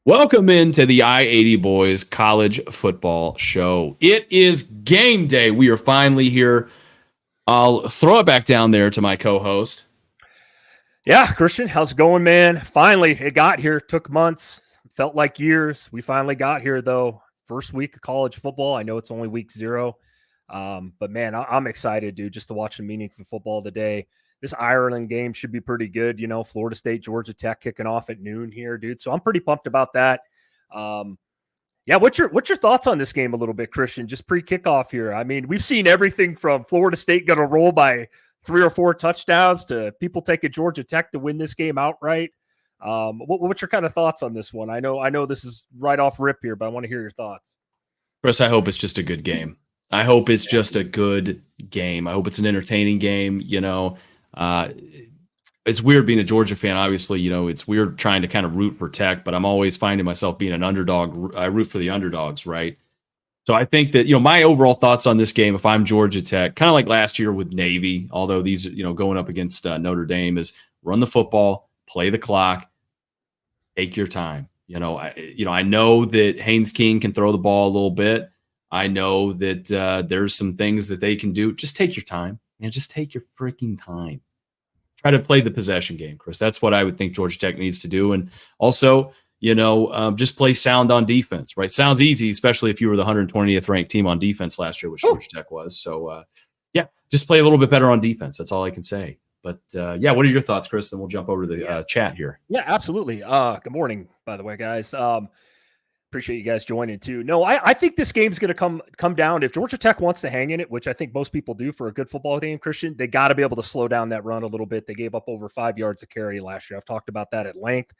Welcome into the I-80 Boys College Football Show. It is game day. We are finally here. I'll throw it back down there to my co-host. Yeah, Christian, how's it going, man? Finally, it got here. Took months. Felt like years. We finally got here, though. First week of college football. I know it's only week 0. But, man, I'm excited, dude, just to watch the meaningful football of the day. This Ireland game should be pretty good. You know, Florida State, Georgia Tech kicking off at noon here, dude. So I'm pretty pumped about that. Yeah, what's your thoughts on this game a little bit, Christian? Just pre-kickoff here. I mean, we've seen everything from Florida State going to roll by 3 or 4 touchdowns to people taking Georgia Tech to win this game outright. What's your kind of thoughts on this one? I know this is right off rip here, but I want to hear your thoughts. Chris, I hope it's just a good game. I hope it's just a good game. I hope it's an entertaining game. You know, it's weird being a Georgia fan. Obviously, you know, it's weird trying to kind of root for Tech, but I'm always finding myself being an underdog. I root for the underdogs, right? So I think that, you know, my overall thoughts on this game, if I'm Georgia Tech, kind of like last year with Navy, although these, you know, going up against Notre Dame, is run the football, play the clock, take your time. I know that Haynes King can throw the ball a little bit. I know that there's some things that they can do. Just take your time, and just take your freaking time. Try to play the possession game, Chris. That's what I would think Georgia Tech needs to do. And also, just play sound on defense, right? Sounds easy, especially if you were the 120th ranked team on defense last year, which Georgia Tech was. So, just play a little bit better on defense. That's all I can say. But, what are your thoughts, Chris? And we'll jump over to the chat here. Yeah, absolutely. Good morning, by the way, guys. Appreciate you guys joining, too. No, I think this game's going to come down. If Georgia Tech wants to hang in it, which I think most people do for a good football game, Christian, they got to be able to slow down that run a little bit. They gave up over 5 yards of carry last year. I've talked about that at length.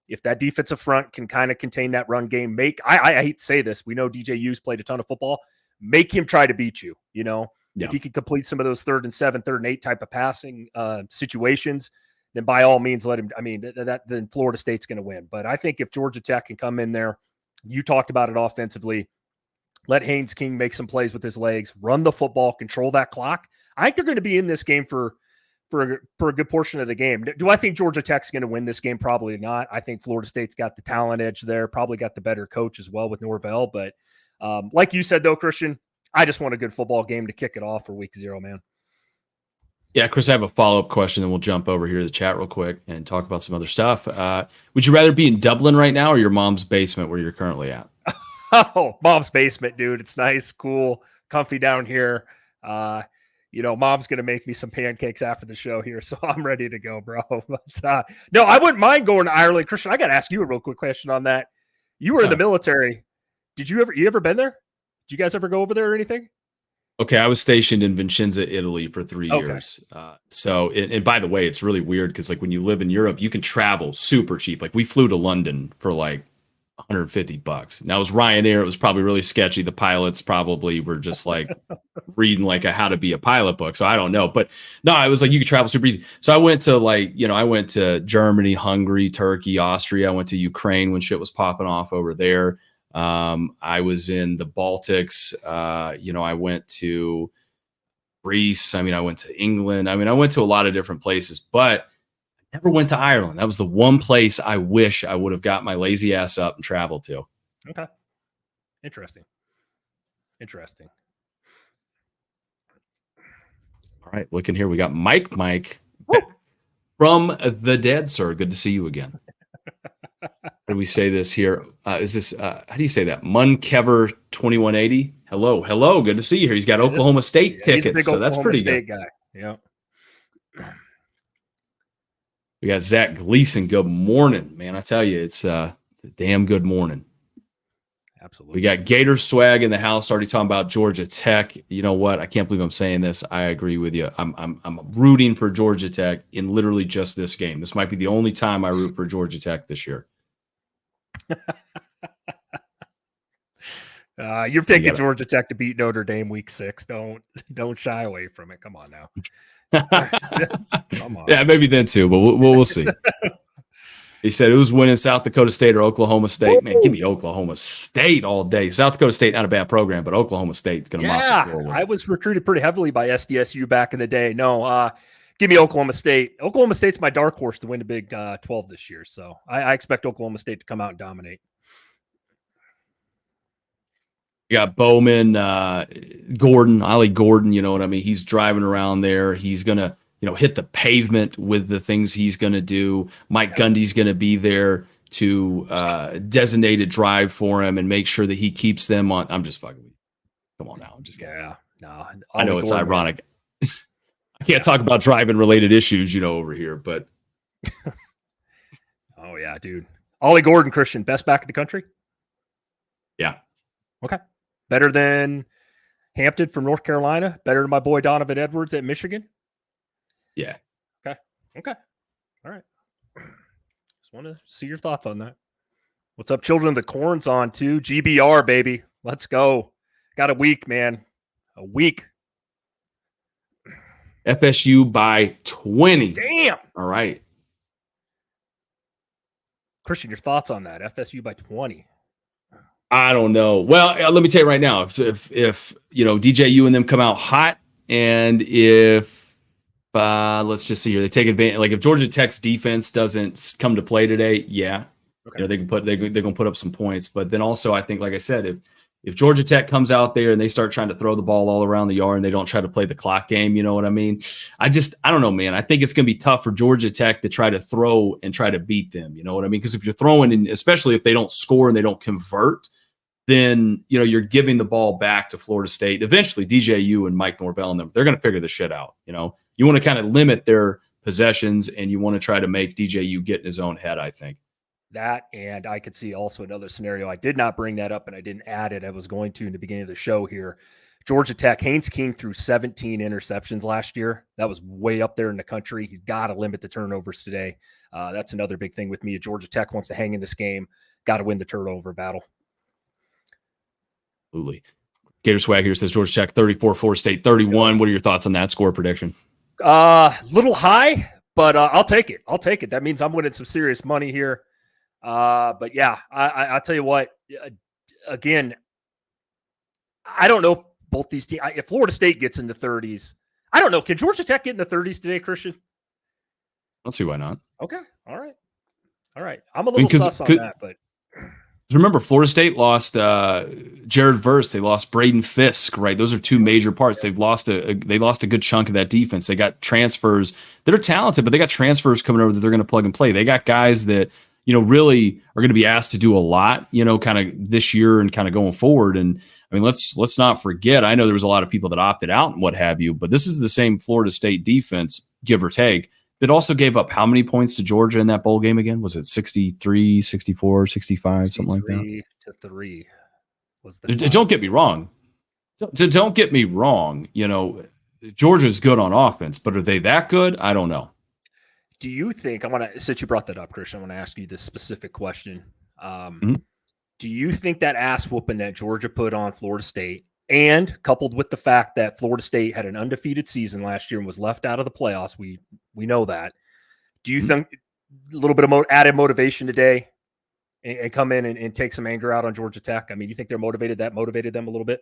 If that defensive front can kind of contain that run game, I hate to say this. We know DJ Hughes played a ton of football. Make him try to beat you, you know. Yeah. If he can complete some of those 3rd and 7, 3rd and 8 type of passing situations, then by all means let him. I mean, then Florida State's going to win. But I think if Georgia Tech can come in there, you talked about it offensively, let Haynes King make some plays with his legs, run the football, control that clock. I think they're going to be in this game for a good portion of the game. Do I think Georgia Tech's going to win this game? Probably not. I think Florida State's got the talent edge there, probably got the better coach as well with Norvell. But like you said, though, Christian, I just want a good football game to kick it off for week 0, man. Yeah, Chris, I have a follow-up question, and we'll jump over here to the chat real quick and talk about some other stuff. Would you rather be in Dublin right now or your mom's basement where you're currently at? Oh, mom's basement, dude. It's nice, cool, comfy down here. Mom's going to make me some pancakes after the show here, so I'm ready to go, bro. But no, I wouldn't mind going to Ireland. Christian, I got to ask you a real quick question on that. You were in the military. You ever been there? Did you guys ever go over there or anything? Okay, I was stationed in Vicenza, Italy for 3 years. And by the way, it's really weird because like when you live in Europe, you can travel super cheap. Like we flew to London for like $150. Now it was Ryanair. It was probably really sketchy. The pilots probably were just like reading like a how to be a pilot book. So I don't know, but no, it was like you could travel super easy. So I went to I went to Germany, Hungary, Turkey, Austria. I went to Ukraine when shit was popping off over there. I was in the Baltics. I went to Greece. I went to England. I went to a lot of different places, but I never went to Ireland. That was the one place I wish I would have got my lazy ass up and traveled to. Okay. Interesting. All right. Looking here. We got Mike from the dead, sir. Good to see you again. How do we say this here? Is this how do you say that? Munkever 2180. Hello. Good to see you here. He's got Oklahoma State tickets, so that's pretty good. Guy. Yeah. We got Zach Gleason. Good morning, man. I tell you, it's a damn good morning. Absolutely. We got Gator Swag in the house. Already talking about Georgia Tech. You know what? I can't believe I'm saying this. I agree with you. I'm rooting for Georgia Tech in literally just this game. This might be the only time I root for Georgia Tech this year. You're taking Georgia Tech to beat Notre Dame week 6. Don't shy away from it. Come on now. Come on. Yeah, maybe then too, but we'll see. He said, who's winning, South Dakota State or Oklahoma State? Man, give me Oklahoma State all day. South Dakota State, not a bad program, but Oklahoma State's going to mop the floor. I was recruited pretty heavily by SDSU back in the day. No, give me Oklahoma State. Oklahoma State's my dark horse to win the Big 12 this year. So I expect Oklahoma State to come out and dominate. You got Bowman, Gordon, Ollie Gordon. You know what I mean? He's driving around there. He's gonna, hit the pavement with the things he's gonna do. Mike Gundy's gonna be there to designate a drive for him and make sure that he keeps them on. I'm just fucking with you. Come on now. I'm just kidding. Yeah, no. I know it's ironic. I can't talk about driving related issues, over here, but. Oh yeah, dude. Ollie Gordon, Christian, best back in the country. Yeah. Okay. Better than Hampton from North Carolina. Better than my boy Donovan Edwards at Michigan. Yeah. Okay. All right. Just want to see your thoughts on that. What's up, Children of the Corn's on too. GBR, baby. Let's go. Got a week, man. A week. FSU by 20. Damn. All right. Christian, your thoughts on that? FSU by 20. I don't know. Well, let me tell you right now, if DJU and them come out hot, and if let's just see here, they take advantage. Like if Georgia Tech's defense doesn't come to play today, yeah, okay. they're gonna put up some points. But then also, I think, like I said, if Georgia Tech comes out there and they start trying to throw the ball all around the yard and they don't try to play the clock game, you know what I mean? I don't know, man. I think it's going to be tough for Georgia Tech to try to throw and try to beat them. You know what I mean? Because if you're throwing, and especially if they don't score and they don't convert, then, you're giving the ball back to Florida State. Eventually, DJU and Mike Norvell and them, they're going to figure this shit out. You want to kind of limit their possessions and you want to try to make DJU get in his own head, I think. That, and I could see also another scenario. I did not bring that up and I didn't add it. I was going to in the beginning of the show here. Georgia Tech, Haynes King threw 17 interceptions last year. That was way up there in the country. He's got to limit the turnovers today. That's another big thing with me. If Georgia Tech wants to hang in this game, got to win the turnover battle. Absolutely. Gator Swag here says Georgia Tech 34, Florida State 31. What are your thoughts on that score prediction? Little high, but I'll take it. That means I'm winning some serious money here. But yeah, I'll tell you what, again, I don't know if both these teams, if Florida State gets in the 30s, I don't know. Can Georgia Tech get in the 30s today, Christian? I don't see why not. Okay. All right. I'm a little sus on that, but remember Florida State lost Jared Verse. They lost Braden Fisk, right? Those are two major parts. They've lost a good chunk of that defense. They got transfers that are talented, but they got transfers coming over that they're going to plug and play. They got guys that, really are going to be asked to do a lot, kind of this year and kind of going forward. And I mean, let's not forget, I know there was a lot of people that opted out and what have you, but this is the same Florida State defense, give or take, that also gave up how many points to Georgia in that bowl game again? Was it 63, 64, 65, something like that? 63 was the Don't get me wrong. Don't get me wrong. Georgia's good on offense, but are they that good? I don't know. Do you think, since you brought that up, Christian, I want to ask you this specific question. Do you think that ass whooping that Georgia put on Florida State, and coupled with the fact that Florida State had an undefeated season last year and was left out of the playoffs, we know that. Do you think a little bit of added motivation today and come in and take some anger out on Georgia Tech? I mean, do you think they're motivated them a little bit?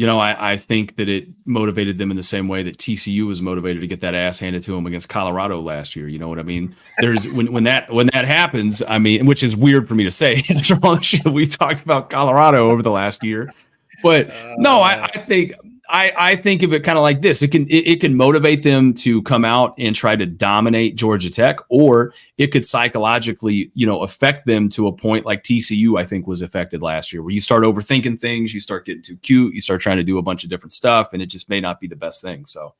I think that it motivated them in the same way that TCU was motivated to get that ass handed to them against Colorado last year. You know what I mean? There's when that happens, I mean, which is weird for me to say after all the shit we talked about Colorado over the last year. But no, I think of it kind of like this. It can motivate them to come out and try to dominate Georgia Tech, or it could psychologically, affect them to a point like TCU, I think, was affected last year, where you start overthinking things, you start getting too cute, you start trying to do a bunch of different stuff, and it just may not be the best thing. So,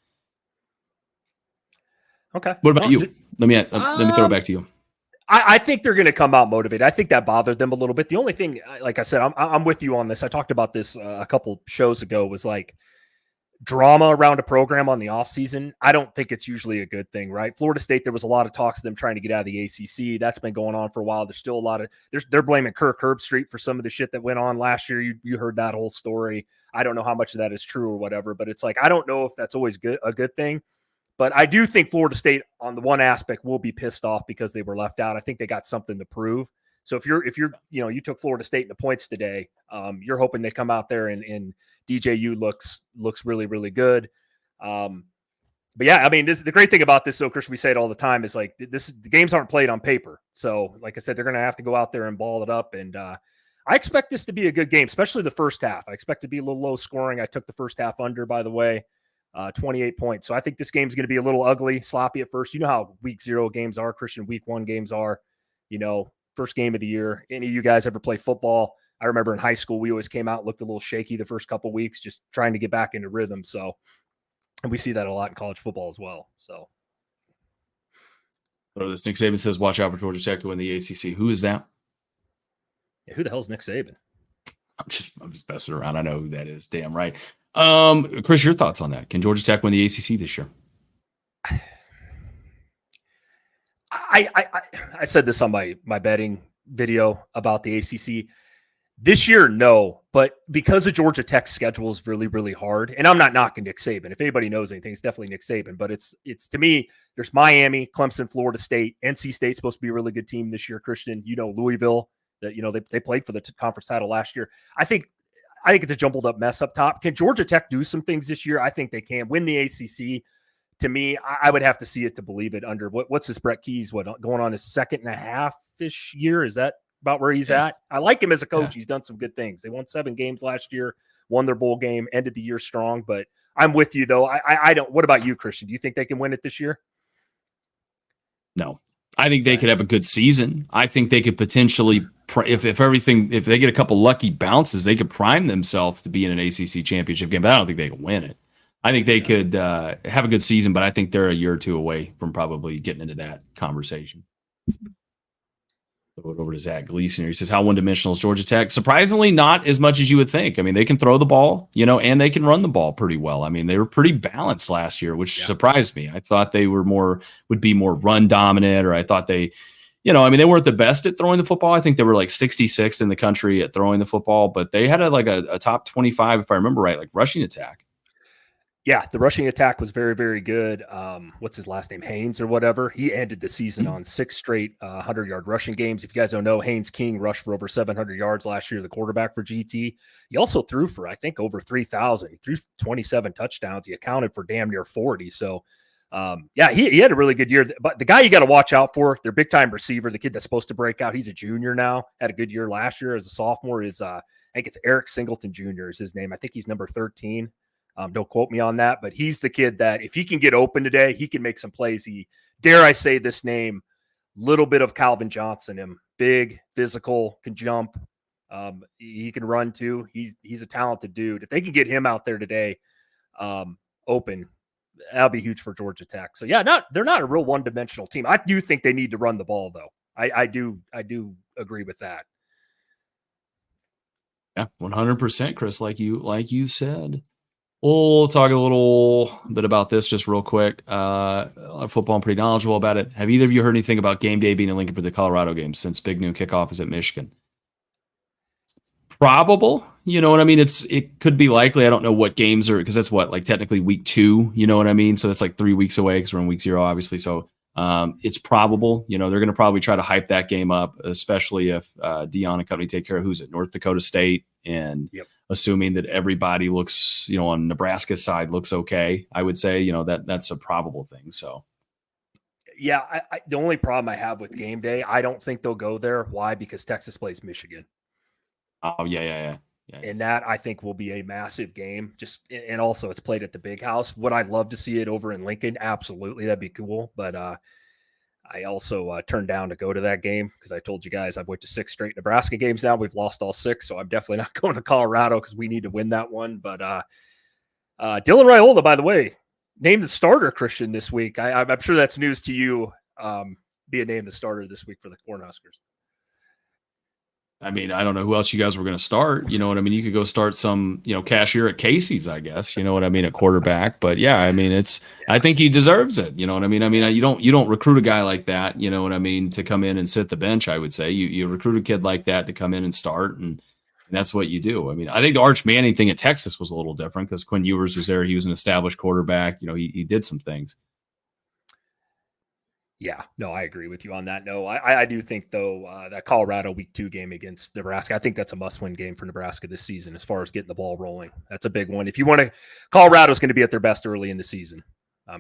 okay. What about you? Let me throw it back to you. I think they're going to come out motivated. I think that bothered them a little bit. The only thing, like I said, I'm with you on this. I talked about this a couple shows ago, was like drama around a program on the offseason. I don't think it's usually a good thing, right? Florida State, there was a lot of talks of them trying to get out of the ACC. That's been going on for a while. There's still a lot of, they're blaming Kirk Herbstreit for some of the shit that went on last year. You heard that whole story. I don't know how much of that is true or whatever, but it's like, I don't know if that's always a good thing. But I do think Florida State on the one aspect will be pissed off because they were left out. I think they got something to prove. So if you're you took Florida State in the points today, you're hoping they come out there and DJU looks really, really good. But yeah, I mean, the great thing about this, so Chris, we say it all the time, is like the games aren't played on paper. So like I said, they're going to have to go out there and ball it up. And I expect this to be a good game, especially the first half. I expect to be a little low scoring. I took the first half under, by the way, 28 points. So I think this game's going to be a little ugly, sloppy at first. You know how week 0 games are, Christian, week 1 games are, first game of the year. Any of you guys ever play football? I remember in high school, we always came out, looked a little shaky the first couple of weeks, just trying to get back into rhythm. So, and we see that a lot in college football as well. So. This Nick Saban says, watch out for Georgia Tech to win the ACC. Who is that? Yeah, who the hell is Nick Saban? I'm just messing around. I know who that is. Damn right. Chris, your thoughts on that? Can Georgia Tech win the ACC this year? I said this on my betting video about the ACC. This year, no, but because of Georgia Tech's schedule is really, really hard, and I'm not knocking Nick Saban. If anybody knows anything, it's definitely Nick Saban. But it's to me, there's Miami, Clemson, Florida State, NC State's supposed to be a really good team this year. Christian, Louisville, that they played for the conference title last year. I think it's a jumbled up mess up top. Can Georgia Tech do some things this year? I think they can win the ACC. To me, I would have to see it to believe it. Under what's this Brett Keys? Going on his 2.5-ish year? Is that about where he's at? I like him as a coach. Yeah. He's done some good things. They won 7 games last year, won their bowl game, ended the year strong. But I'm with you though. I don't. What about you, Christian? Do you think they can win it this year? No, I think they could have a good season. I think they could potentially, if they get a couple lucky bounces, they could prime themselves to be in an ACC championship game. But I don't think they can win it. I think they could have a good season, but I think they're a year or two away from probably getting into that conversation. Throw it over to Zach Gleason here. He says, how one-dimensional is Georgia Tech? Surprisingly, not as much as you would think. I mean, they can throw the ball, and they can run the ball pretty well. I mean, they were pretty balanced last year, which surprised me. I thought they would be more run dominant, or I thought they weren't the best at throwing the football. I think they were like 66th in the country at throwing the football, but they had a top 25, if I remember right, like rushing attack. Yeah, the rushing attack was very, very good. What's his last name? Haynes or whatever. He ended the season on 6 straight 100-yard rushing games. If you guys don't know, Haynes King rushed for over 700 yards last year, the quarterback for GT. He also threw for, I think, over 3,000. He threw 27 touchdowns. He accounted for damn near 40. So, he had a really good year. But the guy you got to watch out for, their big-time receiver, the kid that's supposed to break out, he's a junior now, had a good year last year as a sophomore, is I think it's Eric Singleton Jr. is his name. I think he's number 13. Don't quote me on that, but he's the kid that if he can get open today, he can make some plays. He, dare I say this name, little bit of Calvin Johnson, him big, physical, can jump. He can run too. He's a talented dude. If they can get him out there today, open, that'll be huge for Georgia Tech. So yeah, they're not a real one-dimensional team. I do think they need to run the ball though. I do agree with that. Yeah, 100%, Chris, like you said. We'll talk a little bit about this just real quick. Football, I'm pretty knowledgeable about it. Have either of you heard anything about game day being in Lincoln for the Colorado game since big noon kickoff is at Michigan? Probable, you know what I mean? It could be likely. I don't know what games are, because that's technically week 2, you know what I mean? So that's like 3 weeks away because we're in week 0, obviously. So it's probable, they're going to probably try to hype that game up, especially if Dion and company take care of who's at North Dakota State, and assuming that everybody looks, on Nebraska's side looks okay, I would say, that's a probable thing. So, yeah, the only problem I have with game day, I don't think they'll go there. Why? Because Texas plays Michigan. Oh, yeah. And that I think will be a massive game. And also it's played at the Big House. Would I love to see it over in Lincoln? Absolutely, that'd be cool. But I also turned down to go to that game because I told you guys I've went to 6 straight Nebraska games now. We've lost all 6, so I'm definitely not going to Colorado because we need to win that one. But Dylan Raiola, by the way, named the starter, Christian, this week. I'm sure that's news to you, being named the starter this week for the Cornhuskers. I mean, I don't know who else you guys were going to start. You know what I mean? You could go start some, cashier at Casey's, I guess. You know what I mean? At quarterback. But yeah, I mean, I think he deserves it. You know what I mean? I mean, you don't recruit a guy like that, you know what I mean, to come in and sit the bench, I would say. You recruit a kid like that to come in and start, and that's what you do. I mean, I think the Arch Manning thing at Texas was a little different because Quinn Ewers was there. He was an established quarterback. He did some things. Yeah, no, I agree with you on that. No, I do think, though, that Colorado week 2 game against Nebraska, I think that's a must-win game for Nebraska this season as far as getting the ball rolling. That's a big one. If you want to, Colorado's going to be at their best early in the season.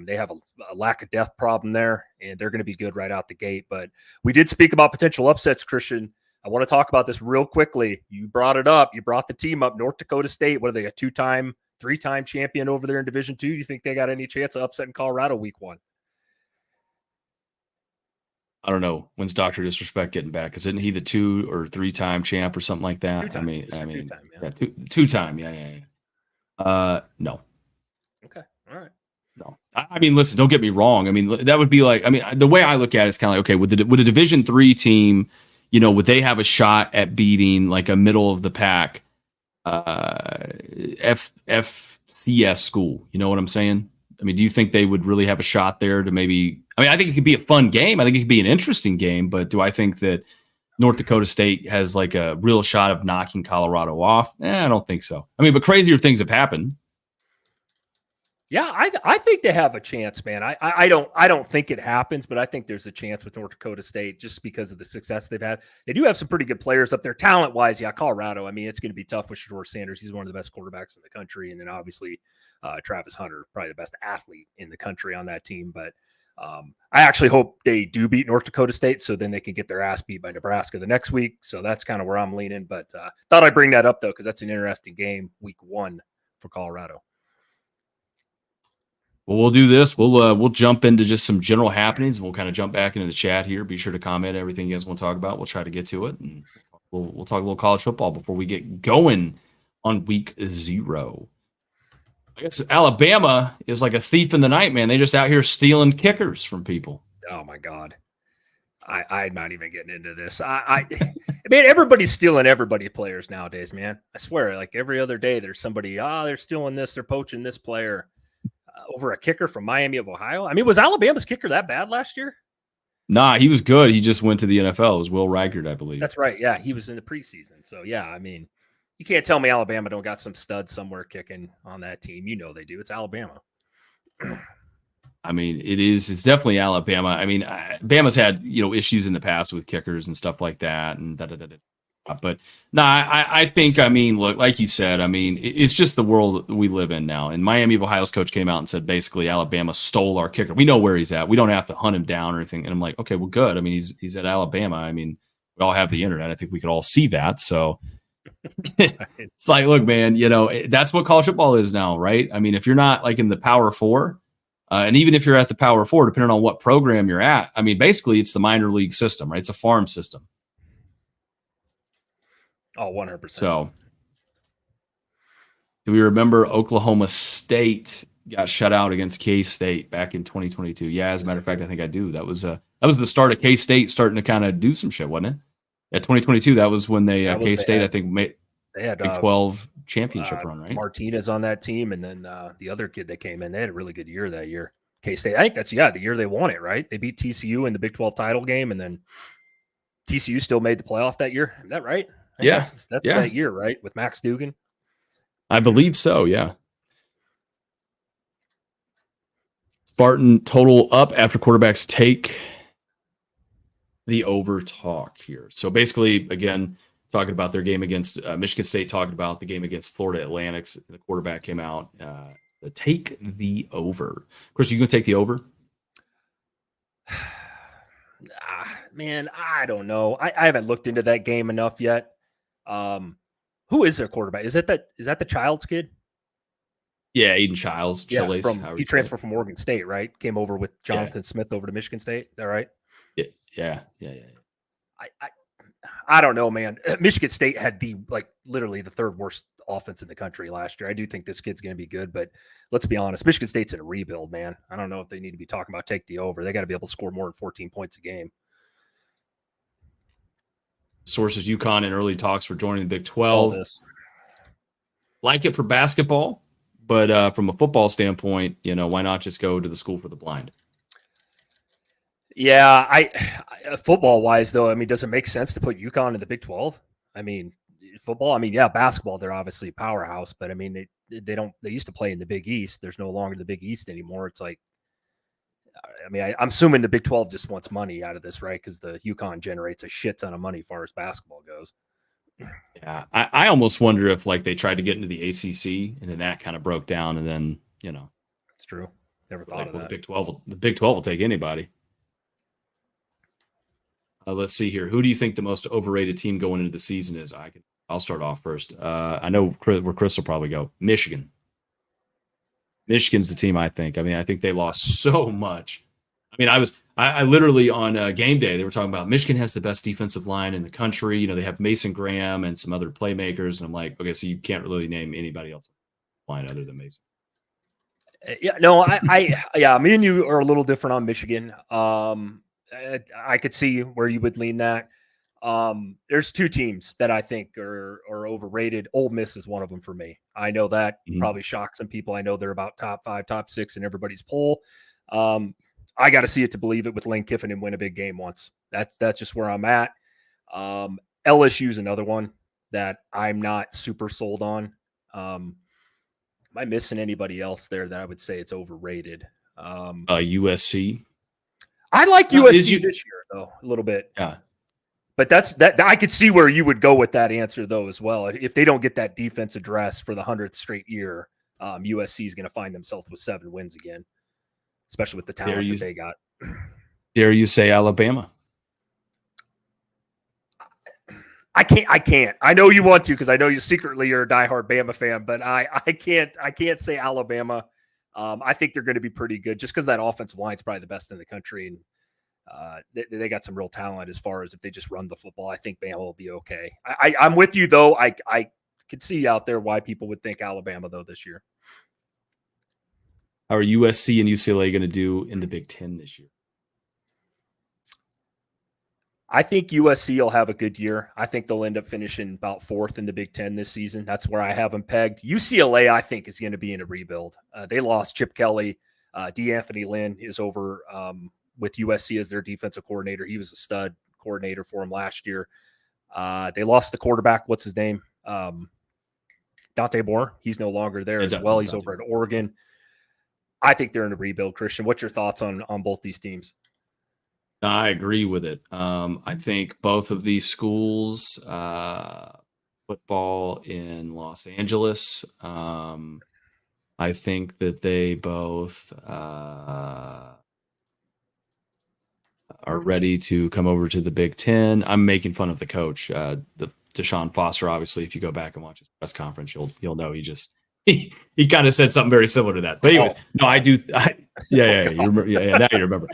They have a lack of depth problem there, and they're going to be good right out the gate. But we did speak about potential upsets, Christian. I want to talk about this real quickly. You brought it up. You brought the team up. North Dakota State. What are they? A 2-time, 3-time champion over there in Division II. You think they got any chance of upsetting Colorado week 1? I don't know. When's Dr. Disrespect getting back? Isn't he the 2 or 3-time champ or something like that? Two-time. Two-time, yeah. Two-time. Yeah. No. Okay. All right. No. I mean, listen, don't get me wrong. I mean, that would be like, I mean, the way I look at it is kind of like, okay, would a Division III team, would they have a shot at beating like a middle of the pack FCS school? You know what I'm saying? I mean, do you think they would really have a shot there to maybe? I mean, I think it could be a fun game. I think it could be an interesting game. But do I think that North Dakota State has like a real shot of knocking Colorado off? I don't think so. I mean, but crazier things have happened. Yeah, I think they have a chance, man. I don't think it happens, but I think there's a chance with North Dakota State just because of the success they've had. They do have some pretty good players up there, talent wise. Yeah, Colorado. I mean, it's going to be tough with Shedeur Sanders. He's one of the best quarterbacks in the country, and then obviously Travis Hunter, probably the best athlete in the country on that team. But I actually hope they do beat North Dakota State, so then they can get their ass beat by Nebraska the next week. So that's kind of where I'm leaning. But thought I'd bring that up though because that's an interesting game, week 1 for Colorado. Well, we'll do this. We'll jump into just some general happenings, and we'll kind of jump back into the chat here. Be sure to comment everything you guys want to talk about. We'll try to get to it, and we'll talk a little college football before we get going on week 0. I guess Alabama is like a thief in the night, man. They just out here stealing kickers from people. Oh my God. I'm not even getting into this. I mean, everybody's stealing everybody players nowadays, man. I swear, like every other day, there's somebody, they're stealing this, they're poaching this player. Over a kicker from Miami of Ohio. I mean, was Alabama's kicker that bad last year? Nah, he was good. He just went to the NFL. It was Will Reichard, I believe. That's right. Yeah, he was in the preseason. So, yeah, I mean, you can't tell me Alabama don't got some studs somewhere kicking on that team. You know they do. It's Alabama. I mean, it's definitely Alabama. I mean, Bama's had, issues in the past with kickers and stuff like that and da-da-da-da. But no, I think, I mean, look, like you said, I mean, it's just the world we live in now. And Miami of Ohio's coach came out and said, basically, Alabama stole our kicker. We know where he's at. We don't have to hunt him down or anything. And I'm like, okay, well, good. I mean, he's at Alabama. I mean, we all have the internet. I think we could all see that. So it's like, look, man, that's what college football is now, right? I mean, if you're not like in the Power 4, and even if you're at the Power 4, depending on what program you're at, I mean, basically, it's the minor league system, right? It's a farm system. Oh, 100%. So, do we remember Oklahoma State got shut out against K-State back in 2022? Yeah, as a matter of fact, I think I do. That was the start of K-State starting to kind of do some shit, wasn't it? Yeah, 2022. That was when K-State, I think, made they had Big 12 championship run, right? Martinez on that team, and then the other kid that came in, they had a really good year that year. K-State, I think that's the year they won it, right? They beat TCU in the Big 12 title game, and then TCU still made the playoff that year. Is that right? Yeah, that's that year, right? With Max Duggan. I believe so. Yeah. Spartan total up after quarterbacks take the over talk here. So basically, again, talking about their game against Michigan State, talking about the game against Florida Atlantic. The quarterback came out to take the over. Of course, you going to take the over? Man, I don't know. I haven't looked into that game enough yet. Who is their quarterback? Is that the Childs kid? Yeah, Aiden Childs. Chili's, he transferred from Oregon State, right? Came over with Jonathan Smith over to Michigan State. Is that right? Yeah. I don't know, man. Michigan State had literally the third worst offense in the country last year. I do think this kid's going to be good, but let's be honest. Michigan State's in a rebuild, man. I don't know if they need to be talking about take the over. They got to be able to score more than 14 points a game. Sources UConn in early talks for joining the Big 12. Like it for basketball, but from a football standpoint, why not just go to the school for the blind? Yeah, football wise though, I mean, does it make sense to put UConn in the Big 12? I mean, football. I mean, yeah, basketball. They're obviously a powerhouse, but I mean, they don't. They used to play in the Big East. There's no longer the Big East anymore. It's like, I mean, I'm assuming the Big 12 just wants money out of this, right? Because the UConn generates a shit ton of money as far as basketball goes. Yeah, I almost wonder if they tried to get into the ACC and then that kind of broke down, and then it's true. Never thought of that. The Big 12 will take anybody. Let's see here. Who do you think the most overrated team going into the season is? I'll start off first. I know where Chris will probably go. Michigan. Michigan's the team, I think. I mean, I think they lost so much. I mean, I literally on game day, they were talking about Michigan has the best defensive line in the country. You know, they have Mason Graham and some other playmakers. And I'm like, okay, so you can't really name anybody else line other than Mason. Yeah, no, yeah, me and you are a little different on Michigan. I could see where you would lean that. There's two teams that I think are overrated. Ole Miss is one of them for me. I know that probably shocks some people. I know they're about top 5, top 6 in everybody's poll. I got to see it to believe it with Lane Kiffin and win a big game once. That's just where I'm at. LSU is another one that I'm not super sold on. Am I missing anybody else there that I would say it's overrated? USC. I like USC this year though a little bit. Yeah. But that I could see where you would go with that answer though as well. If they don't get that defense addressed for the 100th straight year, USC is going to find themselves with 7 wins again, especially with the talent that they got. Dare you say Alabama? I can't. I know you want to because I know you secretly you're a diehard Bama fan, but I can't say Alabama. I think they're going to be pretty good just because that offensive line is probably the best in the country, and they got some real talent as far as if they just run the football. I think Bama will be okay. I'm with you though. I could see out there why people would think Alabama though this year. How are USC and UCLA going to do in the Big Ten this year? I think USC will have a good year. I think they'll end up finishing about 4th in the Big Ten this season. That's where I have them pegged. UCLA, I think, is going to be in a rebuild. They lost Chip Kelly. D'Anthony Lynn is over with USC as their defensive coordinator. He was a stud coordinator for them last year. They lost the quarterback. What's his name? Dante Moore. He's no longer there as well. He's over at Oregon. I think they're in a rebuild. Christian, what's your thoughts on both these teams? I agree with it. I think both of these schools, football in Los Angeles, I think that they both are ready to come over to the Big Ten. I'm making fun of the coach, the Deshaun Foster. Obviously, if you go back and watch his press conference, you'll know he kind of said something very similar to that. But anyways, no, I do. Yeah. You remember, yeah. Now you remember.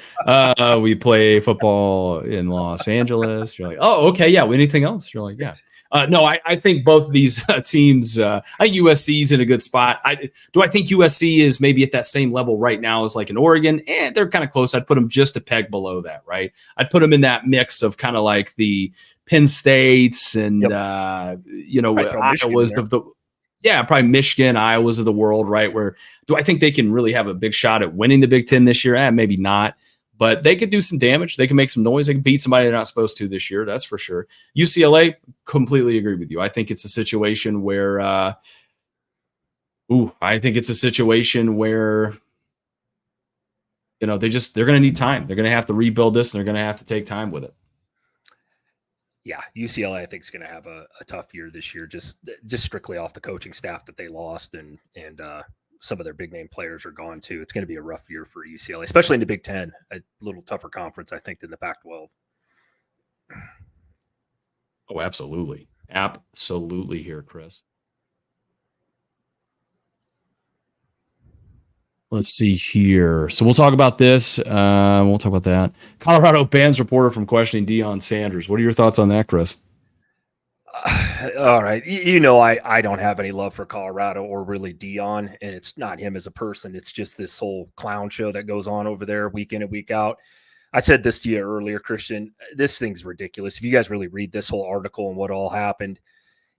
We play football in Los Angeles. You're like, oh, okay, yeah. Anything else? You're like, yeah. No, I think both of these teams. I think USC's in a good spot. I think USC is maybe at that same level right now as like an Oregon, and they're kind of close. I'd put them just a peg below that, right? I'd put them in that mix of kind of like the Penn States and Iowa's of the. Yeah, probably Michigan, Iowa's of the world, right? Where do I think they can really have a big shot at winning the Big Ten this year? Maybe not, but they could do some damage. They can make some noise. They can beat somebody they're not supposed to this year. That's for sure. UCLA, completely agree with you. I think it's a situation where, they're going to need time. They're going to have to rebuild this, and they're going to have to take time with it. Yeah, UCLA I think is going to have a tough year this year, just strictly off the coaching staff that they lost, and some of their big name players are gone too. It's going to be a rough year for UCLA, especially in the Big Ten, a little tougher conference I think than the Pac-12. Oh, absolutely here, Chris. Let's see here. So we'll talk about this. We'll talk about that. Colorado bans reporter from questioning Deion Sanders. What are your thoughts on that, Chris? All right. I don't have any love for Colorado or really Deion, and it's not him as a person. It's just this whole clown show that goes on over there week in and week out. I said this to you earlier, Christian. This thing's ridiculous. If you guys really read this whole article and what all happened,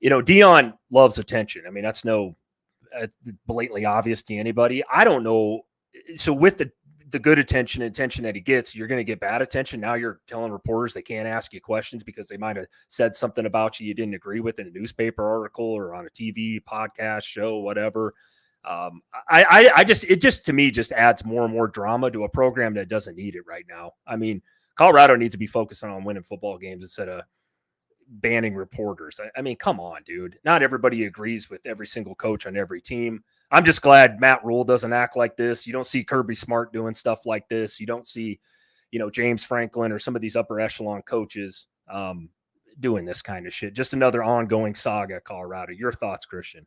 Deion loves attention. I mean, that's blatantly obvious to anybody. I don't know. So with the good attention that he gets, you're going to get bad attention. Now you're telling reporters they can't ask you questions because they might have said something about you didn't agree with in a newspaper article or on a TV podcast show, whatever. It to me adds more and more drama to a program that doesn't need it right now. I mean, Colorado needs to be focusing on winning football games instead of banning reporters. I mean, come on, dude. Not everybody agrees with every single coach on every team. I'm just glad Matt Rule doesn't act like this. You don't see Kirby Smart doing stuff like this. You don't see, James Franklin or some of these upper echelon coaches doing this kind of shit. Just another ongoing saga, Colorado. Your thoughts, Christian?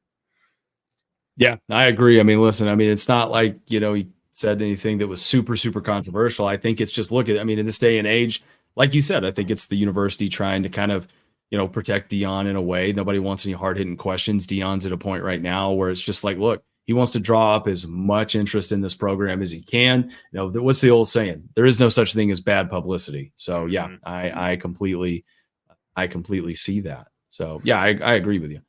Yeah, I agree. I mean, listen, it's not like, he said anything that was super, super controversial. I think it's just in this day and age, like you said, I think it's the university trying to kind of, protect Deion in a way. Nobody wants any hard hitting questions. Deion's at a point right now where it's just like, look, he wants to draw up as much interest in this program as he can. What's the old saying? There is no such thing as bad publicity. So yeah, I completely see that. So yeah, I agree with you.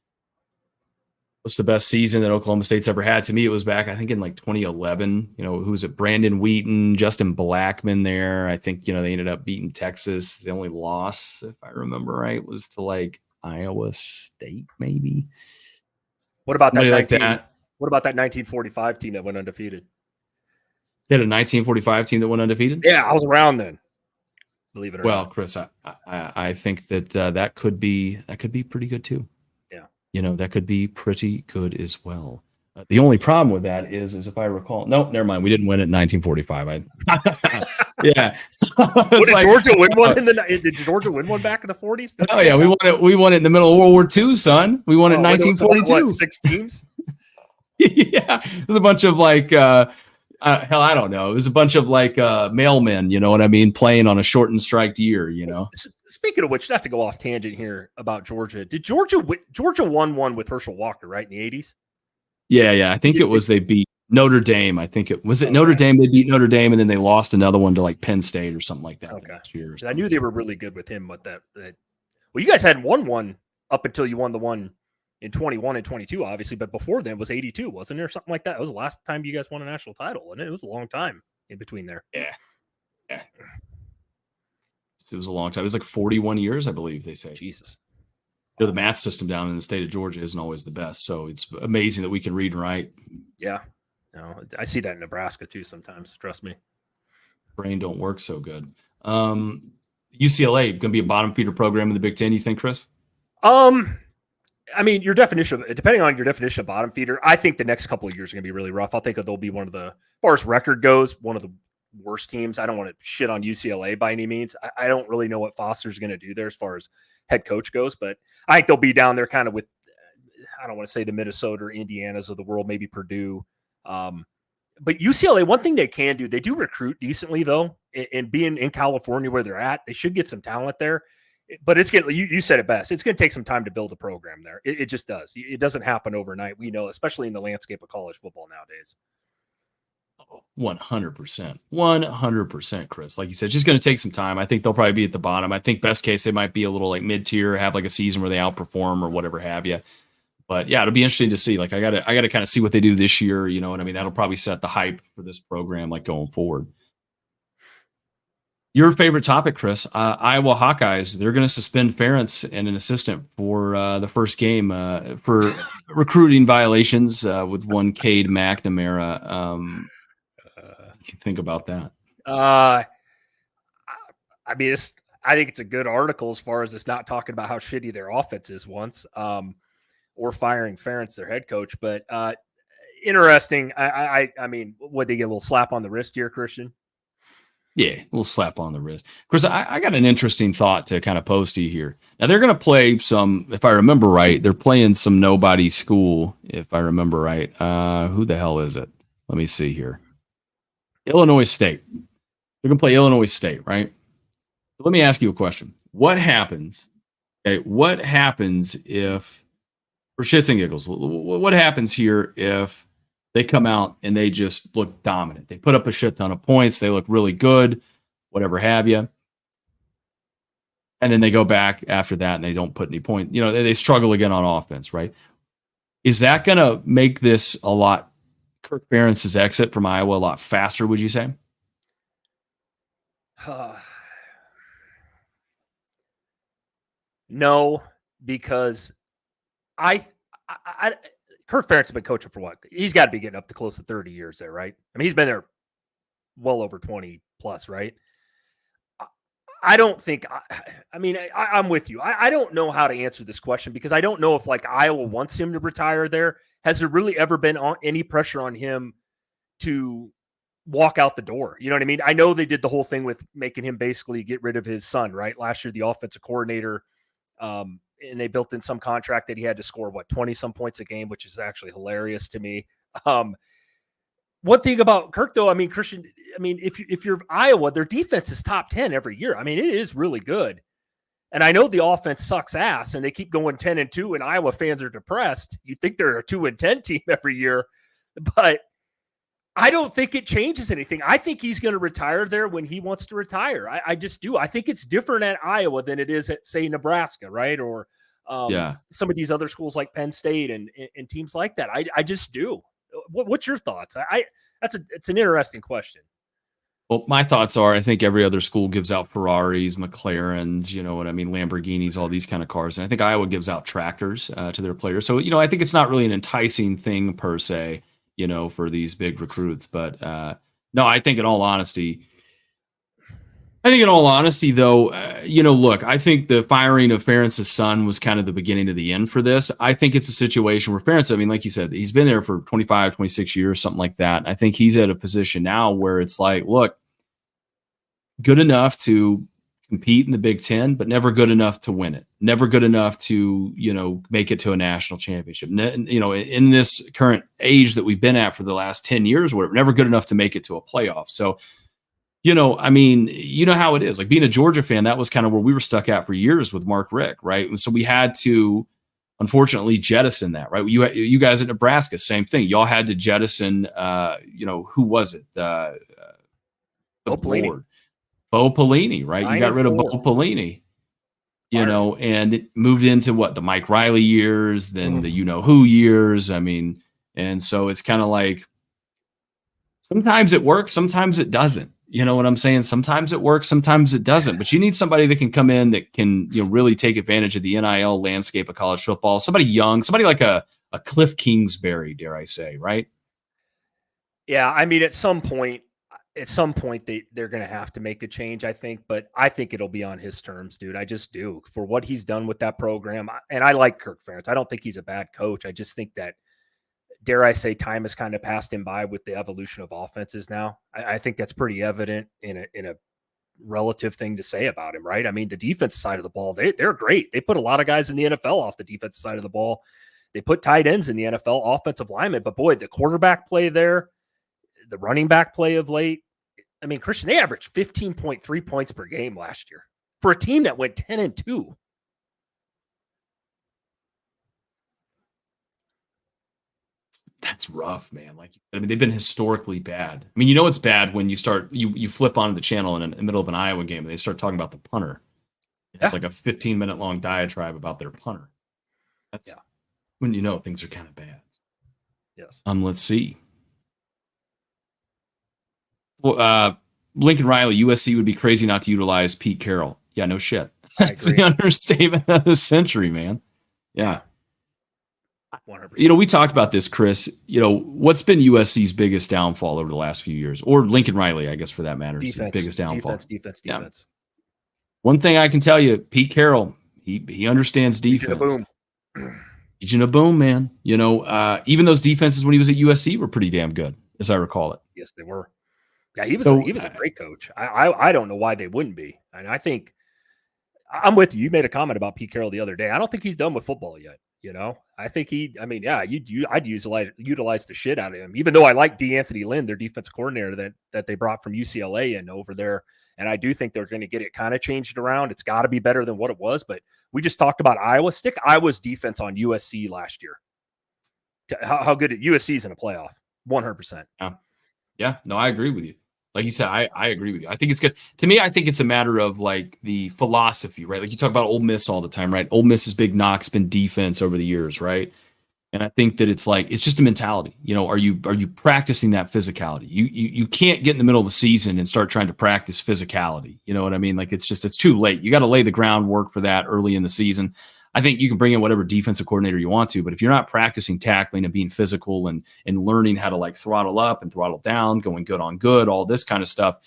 What's the best season that Oklahoma State's ever had? To me, it was back, I think, in like 2011. Who was it? Brandon Wheaton, Justin Blackman there. I think, they ended up beating Texas. The only loss, if I remember right, was to like Iowa State, maybe. What about that? Like that? What about that 1945 team that went undefeated? They had a 1945 team that went undefeated? Yeah, I was around then. Believe it or not. Well, Chris, I think that that could be pretty good too. That could be pretty good as well. The only problem with that is if I recall, no, never mind. We didn't win it in 1945. Yeah. Did Georgia win one did Georgia win one back in the 40s? Oh yeah, we won it in the middle of World War II, son. We won it in 1942. 6 teams? Yeah. It was a bunch of like hell, I don't know. It was a bunch of like mailmen, you know what I mean, playing on a shortened striked year, Speaking of which, I have to go off tangent here about Georgia. Did Georgia won one with Herschel Walker, right, in the 80s? Yeah. I think it was they beat Notre Dame. I think it was Notre Dame. They beat Notre Dame, and then they lost another one to like Penn State or something like that. Okay. Last year. I knew they were really good with him, but well, you guys hadn't won one up until you won the one in 21 and 22, obviously, but before then it was 82, wasn't there? Something like that. It was the last time you guys won a national title, and it was a long time in between there. Yeah. It was a long time. It was like 41 years, I believe they say. Jesus. The math system down in the state of Georgia isn't always the best, so it's amazing that we can read and write. Yeah. No, I see that in Nebraska too sometimes. Trust me. Brain don't work so good. UCLA going to be a bottom feeder program in the Big Ten, you think, Chris? Your definition, depending on your definition of bottom feeder, I think the next couple of years are going to be really rough. I think they'll be one of the, as far as record goes, one of the worst teams. I don't want to shit on UCLA by any means. I don't really know what Foster's going to do there as far as head coach goes, but I think they'll be down there kind of with, I don't want to say the Minnesota or Indianas of the world, maybe Purdue. But UCLA, one thing they can do, they do recruit decently though, and being in California where they're at, they should get some talent there. But it's getting, you said it best. It's going to take some time to build a program there. It just does. It doesn't happen overnight. We know, especially in the landscape of college football nowadays. 100%, Chris. Like you said, it's just going to take some time. I think they'll probably be at the bottom. I think best case, they might be a little like mid-tier, have like a season where they outperform or whatever have you. But yeah, it'll be interesting to see. Like I got to kind of see what they do this year. You know what I mean? That'll probably set the hype for this program, like going forward. Your favorite topic, Chris, Iowa Hawkeyes, they're going to suspend Ferentz and an assistant for the first game for recruiting violations with one Cade McNamara. What do you think about that? I think it's a good article as far as it's not talking about how shitty their offense is once or firing Ferentz, their head coach. But interesting. I mean, would they get a little slap on the wrist here, Christian? Yeah, a little slap on the wrist. Chris, I got an interesting thought to kind of pose to you here. Now, they're going to play some, if I remember right, they're playing some nobody school, if I remember right. Who the hell is it? Let me see here. Illinois State. They're going to play Illinois State, right? So let me ask you a question. What happens if, for shits and giggles, what happens here if they come out and they just look dominant? They put up a shit ton of points. They look really good, whatever have you. And then they go back after that and they don't put any points. You know, they struggle again on offense, right? Is that going to make this a lot, Kirk Ferentz's exit from Iowa, a lot faster, would you say? No, because Kirk Ferentz has been coaching for what? He's got to be getting up to close to 30 years there, right? I mean, he's been there well over 20 plus, right? I don't think, I'm with you. I don't know how to answer this question because I don't know if like Iowa wants him to retire there. Has there really ever been any pressure on him to walk out the door. You know what I mean? I know they did the whole thing with making him basically get rid of his son, right? Last year, the offensive coordinator, and they built in some contract that he had to score 20 some points a game, which is actually hilarious to me. One thing about Kirk, though, I mean, Christian, I mean, if you're Iowa, their defense is top 10 every year. I mean, it is really good. And I know the offense sucks ass and they keep going 10-2 and Iowa fans are depressed. You think they're a 2-10 team every year, but I don't think it changes anything. I think he's going to retire there when he wants to retire. I just do. I think it's different at Iowa than it is at, say, Nebraska, right? Or some of these other schools like Penn State and teams like that. I just do. What's your thoughts? It's an interesting question. Well, my thoughts are, I think every other school gives out Ferraris, McLarens, you know what I mean, Lamborghinis, all these kind of cars. And I think Iowa gives out tractors to their players. So, I think it's not really an enticing thing per se, for these big recruits. But no, I think in all honesty, though, look, I think the firing of Ferentz's son was kind of the beginning of the end for this. I think it's a situation where Ferentz, I mean, like you said, he's been there for 25, 26 years, something like that. I think he's at a position now where it's like, look, good enough to compete in the Big Ten, but never good enough to win it. Never good enough to, make it to a national championship. In this current age that we've been at for the last 10 years, whatever, never good enough to make it to a playoff. So, I mean, you know how it is. Like being a Georgia fan, that was kind of where we were stuck at for years with Mark Richt, right? And so we had to, unfortunately, jettison that, right? You guys at Nebraska, same thing. Y'all had to jettison, who was it? Bo Pelini. Bo Pelini, right? You got rid of Bo Pelini, and it moved into the Mike Riley years, then the who years. I mean, and so it's kind of like sometimes it works, sometimes it doesn't. You know what I'm saying? Sometimes it works, sometimes it doesn't. But you need somebody that can come in that can, really take advantage of the NIL landscape of college football. Somebody young, somebody like a Cliff Kingsbury, dare I say, right? Yeah, I mean, at some point they're going to have to make a change, I think. But I think it'll be on his terms, dude. I just do. For what he's done with that program. And I like Kirk Ferentz. I don't think he's a bad coach. I just think that, dare I say, time has kind of passed him by with the evolution of offenses now. I think that's pretty evident in a relative thing to say about him, right? I mean, the defense side of the ball, they're great. They put a lot of guys in the NFL off the defense side of the ball. They put tight ends in the NFL, offensive linemen. But boy, the quarterback play there, the running back play of late. I mean, Christian, they averaged 15.3 points per game last year for a team that went 10-2. That's rough, man. They've been historically bad. I mean, it's bad when you start, you flip onto the channel in the middle of an Iowa game and they start talking about the punter. It's like a 15-minute long diatribe about their punter. That's when things are kind of bad. Yes. Let's see. Well, Lincoln Riley, USC would be crazy not to utilize Pete Carroll. Yeah, no shit. That's the understatement of the century, man. Yeah. 100%. We talked about this, Chris. What's been USC's biggest downfall over the last few years, or Lincoln Riley, I guess, for that matter, is the biggest downfall. Defense. Yeah. One thing I can tell you, Pete Carroll, he understands defense. Legion of Boom, man. Even those defenses when he was at USC were pretty damn good, as I recall it. Yes, they were. Yeah, he was a great coach. I don't know why they wouldn't be. And I think I'm with you. You made a comment about Pete Carroll the other day. I don't think he's done with football yet. I think I'd utilize the shit out of him, even though I like DeAnthony Lynn, their defensive coordinator that they brought from UCLA in over there. And I do think they're going to get it kind of changed around. It's got to be better than what it was, but we just talked about Iowa. Stick Iowa's defense on USC last year. How good USC's in a playoff. 100%. Yeah. No, I agree with you. Like you said, I agree with you. I think it's good. To me, I think it's a matter of the philosophy, right? Like you talk about Ole Miss all the time, right? Ole Miss's big knock's been defense over the years, right? And I think that it's just a mentality. Are you practicing that physicality? You can't get in the middle of the season and start trying to practice physicality. You know what I mean? It's too late. You got to lay the groundwork for that early in the season. I think you can bring in whatever defensive coordinator you want to, but if you're not practicing tackling and being physical and learning how to throttle up and throttle down, going good on good, all this kind of stuff,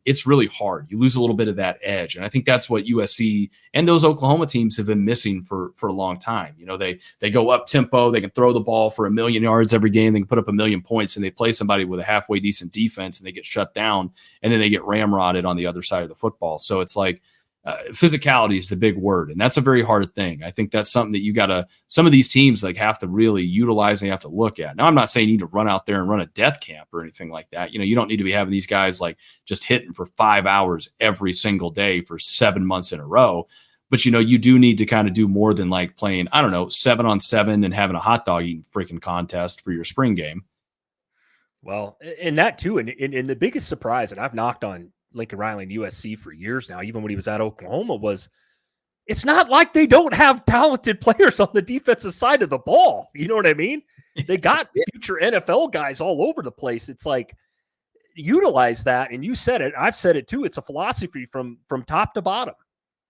it's really hard. You lose a little bit of that edge. And I think that's what USC and those Oklahoma teams have been missing for a long time. You know, they go up tempo, they can throw the ball for 1,000,000 yards every game, they can put up 1,000,000 points, and they play somebody with a halfway decent defense and they get shut down, and then they get ramrodded on the other side of the football. So it's like, physicality is the big word, and that's a very hard thing. I think that's something that some of these teams like have to really utilize and you have to look at. Now, I'm not saying you need to run out there and run a death camp or anything like that. You know, you don't need to be having these guys like just hitting for 5 hours every single day for 7 months in a row. But, you know, you do need to kind of do more than like playing, I don't know, 7-on-7 and having a hot dog eating freaking contest for your spring game. Well, and that too, and the biggest surprise, and I've knocked on Lincoln Riley and USC for years now, even when he was at Oklahoma, was it's not like they don't have talented players on the defensive side of the ball. You know what I mean? They got future NFL guys all over the place. It's like, utilize that. And you said it, I've said it too. It's a philosophy from top to bottom.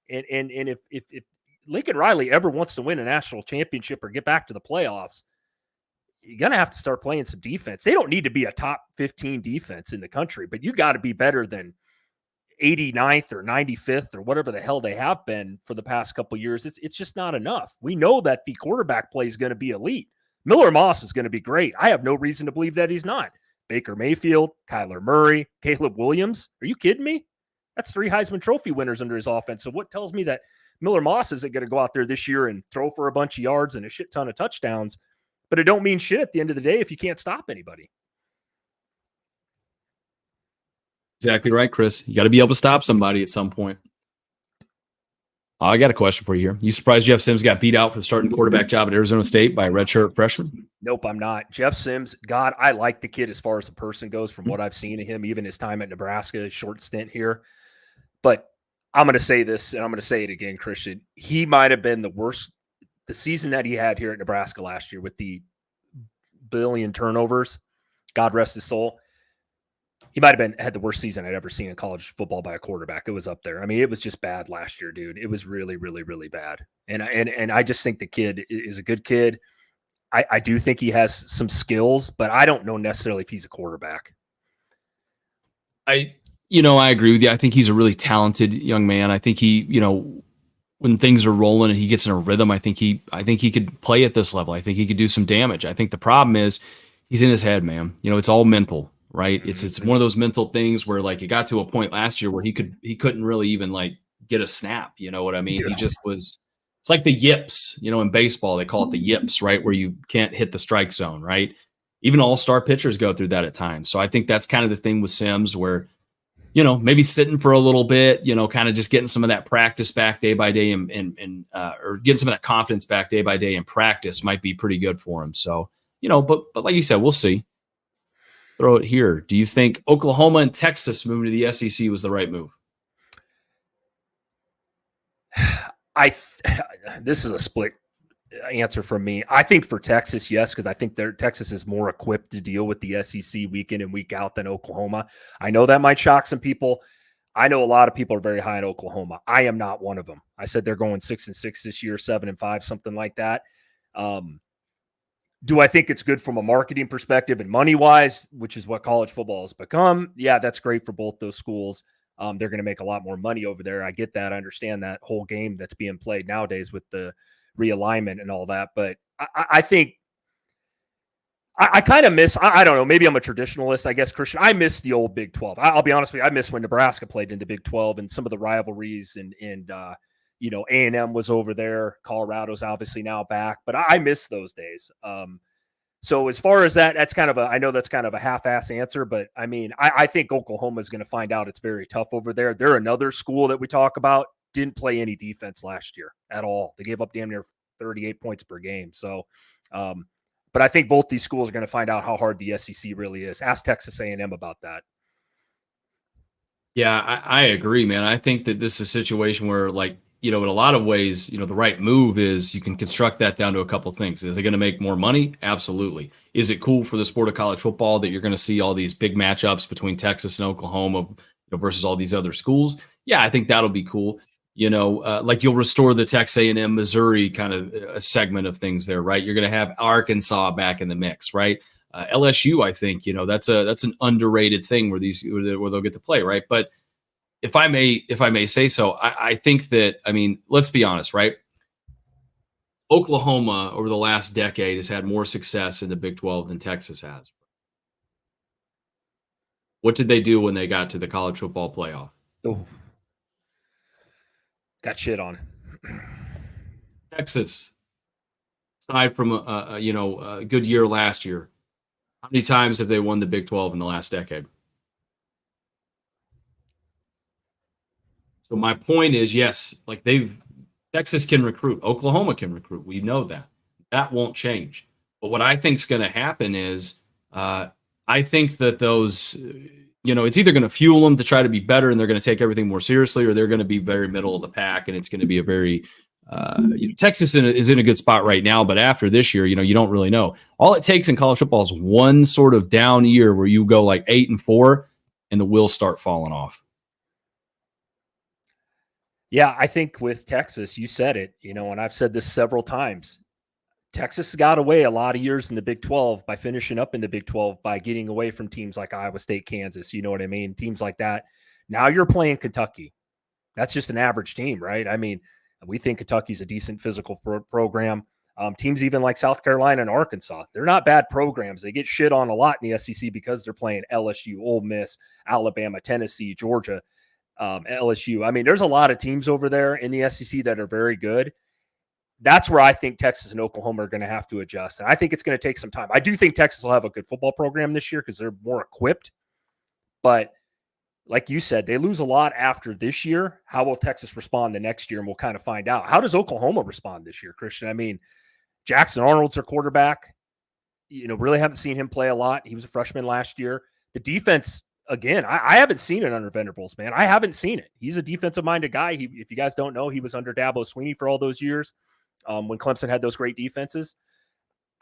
And if Lincoln Riley ever wants to win a national championship or get back to the playoffs, you're going to have to start playing some defense. They don't need to be a top 15 defense in the country, but you got to be better than 89th or 95th or whatever the hell they have been for the past couple of years. It's just not enough. We know that the quarterback play is going to be elite. Miller Moss is going to be great. I have no reason to believe that he's not. Baker Mayfield, Kyler Murray, Caleb Williams. Are you kidding me? That's 3 Heisman Trophy winners under his offense. So what tells me that Miller Moss isn't going to go out there this year and throw for a bunch of yards and a shit ton of touchdowns? But it don't mean shit at the end of the day if you can't stop anybody. Exactly right, Chris. You got to be able to stop somebody at some point. I got a question for you here. You surprised Jeff Sims got beat out for the starting quarterback job at Arizona State by a redshirt freshman? Nope, I'm not. Jeff Sims, God, I like the kid as far as the person goes from what I've seen of him, even his time at Nebraska, his short stint here. But I'm going to say this, and I'm going to say it again, Christian. He might have been the worst, the season that he had here at Nebraska last year with the billion turnovers, God rest his soul. He might have had the worst season I'd ever seen in college football by a quarterback. It was up there. I mean, it was just bad last year, dude. It was really, really, really bad. And I just think the kid is a good kid. I do think he has some skills, but I don't know necessarily if he's a quarterback. I agree with you. I think he's a really talented young man. I think he, when things are rolling and he gets in a rhythm, I think he could play at this level. I think he could do some damage. I think the problem is he's in his head, man. It's all mental. Right. It's one of those mental things where like it got to a point last year where he couldn't really even like get a snap. You know what I mean? Yeah. He just was, it's like the yips, in baseball, they call it the yips, right? Where you can't hit the strike zone, right? Even all-star pitchers go through that at times. So I think that's kind of the thing with Sims where, maybe sitting for a little bit, kind of just getting some of that practice back day by day and or getting some of that confidence back day by day in practice might be pretty good for him. So, but like you said, we'll see. Throw it here. Do you think Oklahoma and Texas moving to the SEC was the right move? This is a split answer from me. I think for Texas, yes, because I think Texas is more equipped to deal with the SEC week in and week out than Oklahoma. I know that might shock some people. I know a lot of people are very high in Oklahoma. I am not one of them. I said they're going 6-6 this year, 7-5, something like that. Do I think it's good from a marketing perspective and money-wise, which is what college football has become? Yeah, that's great for both those schools. They're going to make a lot more money over there. I get that. I understand that whole game that's being played nowadays with the realignment and all that. But I think I kind of miss, I don't know, maybe I'm a traditionalist, I guess, Christian. I miss the old Big 12. I'll be honest with you. I miss when Nebraska played in the Big 12 and some of the rivalries and A&M was over there. Colorado's obviously now back, but I miss those days. So as far as that, I know that's kind of a half-ass answer, but I mean, I think Oklahoma is going to find out it's very tough over there. They're another school that we talk about, didn't play any defense last year at all. They gave up damn near 38 points per game. So, but I think both these schools are going to find out how hard the SEC really is. Ask Texas A&M about that. Yeah, I agree, man. I think that this is a situation where in a lot of ways, the right move is you can construct that down to a couple things. Are they going to make more money? Absolutely. Is it cool for the sport of college football that you're going to see all these big matchups between Texas and Oklahoma versus all these other schools? Yeah, I think that'll be cool. You'll restore the Texas A&M Missouri kind of a segment of things there, right? You're going to have Arkansas back in the mix, right? LSU, I think, that's an underrated thing where they'll get to play, right? But if I may say so, I think that, I mean, let's be honest, right? Oklahoma over the last decade has had more success in the Big 12 than Texas has. What did they do when they got to the college football playoff? Oh, got shit on. Texas, aside from a good year last year, how many times have they won the Big 12 in the last decade? So my point is, yes, like Texas can recruit, Oklahoma can recruit. We know that. That won't change. But what I think is going to happen is, I think that those, it's either going to fuel them to try to be better and they're going to take everything more seriously, or they're going to be very middle of the pack and it's going to be a very Texas is in a good spot right now, but after this year, you don't really know. All it takes in college football is one sort of down year where you go like 8-4 and the wheels start falling off. Yeah, I think with Texas, you said it, and I've said this several times. Texas got away a lot of years in the Big 12 by finishing up in the Big 12 by getting away from teams like Iowa State, Kansas. You know what I mean? Teams like that. Now you're playing Kentucky. That's just an average team, right? I mean, we think Kentucky's a decent physical program. Teams even like South Carolina and Arkansas, they're not bad programs. They get shit on a lot in the SEC because they're playing LSU, Ole Miss, Alabama, Tennessee, Georgia, LSU. I mean, there's a lot of teams over there in the SEC that are very good. That's where I think Texas and Oklahoma are going to have to adjust. And I think it's going to take some time. I do think Texas will have a good football program this year because they're more equipped. But like you said, they lose a lot after this year. How will Texas respond the next year? And we'll kind of find out. How does Oklahoma respond this year, Christian? I mean, Jackson Arnold's their quarterback. Really haven't seen him play a lot. He was a freshman last year. The defense, again, I haven't seen it under Venables, man. I haven't seen it. He's a defensive-minded guy. If you guys don't know, he was under Dabo Swinney for all those years when Clemson had those great defenses.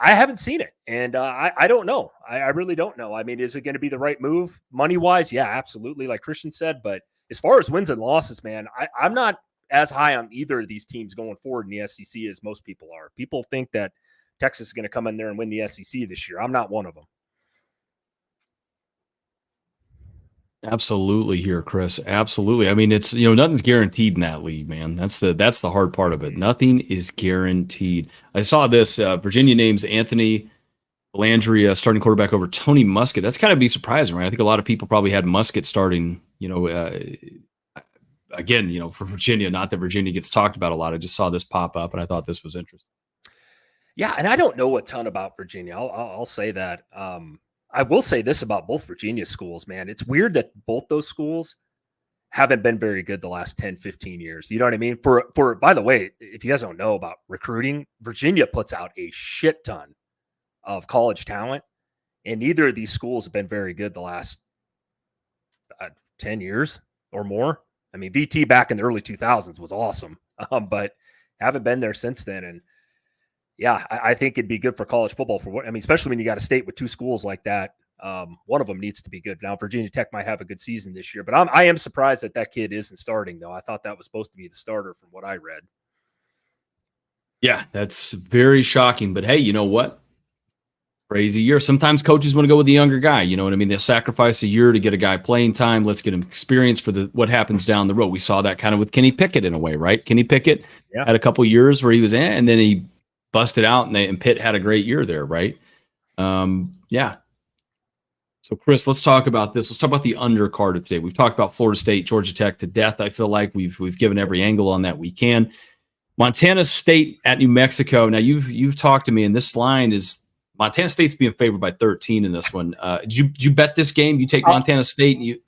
I haven't seen it, and I don't know. I really don't know. I mean, is it going to be the right move money-wise? Yeah, absolutely, like Christian said. But as far as wins and losses, man, I'm not as high on either of these teams going forward in the SEC as most people are. People think that Texas is going to come in there and win the SEC this year. I'm not one of them. Absolutely here, Chris. Absolutely. I mean, it's, nothing's guaranteed in that league, man. That's the hard part of it. Nothing is guaranteed. I saw this, Virginia names Anthony Landry starting quarterback over Tony Muskett. That's kind of be surprising, right? I think a lot of people probably had Muskett starting, again, for Virginia, not that Virginia gets talked about a lot. I just saw this pop up and I thought this was interesting. Yeah. And I don't know a ton about Virginia. I'll say that. I will say this about both Virginia schools, man. It's weird that both those schools haven't been very good the last 10, 15 years. You know what I mean? For by the way, if you guys don't know about recruiting, Virginia puts out a shit ton of college talent, and neither of these schools have been very good the last 10 years or more. I mean, VT back in the early 2000s was awesome, but haven't been there since then. And yeah, I think it'd be good for college football especially when you got a state with two schools like that. One of them needs to be good. Now, Virginia Tech might have a good season this year, but I am surprised that kid isn't starting, though. I thought that was supposed to be the starter from what I read. Yeah, that's very shocking. But hey, you know what? Crazy year. Sometimes coaches want to go with the younger guy. You know what I mean? They'll sacrifice a year to get a guy playing time. Let's get him experience for what happens down the road. We saw that kind of with Kenny Pickett in a way, right? Kenny Pickett had a couple years where he was in, and then he busted out, and Pitt had a great year there, right? Yeah. So, Chris, let's talk about this. Let's talk about the undercard of today. We've talked about Florida State, Georgia Tech to death. I feel like we've given every angle on that we can. Montana State at New Mexico. Now, you've talked to me, and this line is Montana State's being favored by 13 in this one. Did you bet this game? You take Montana State, and you.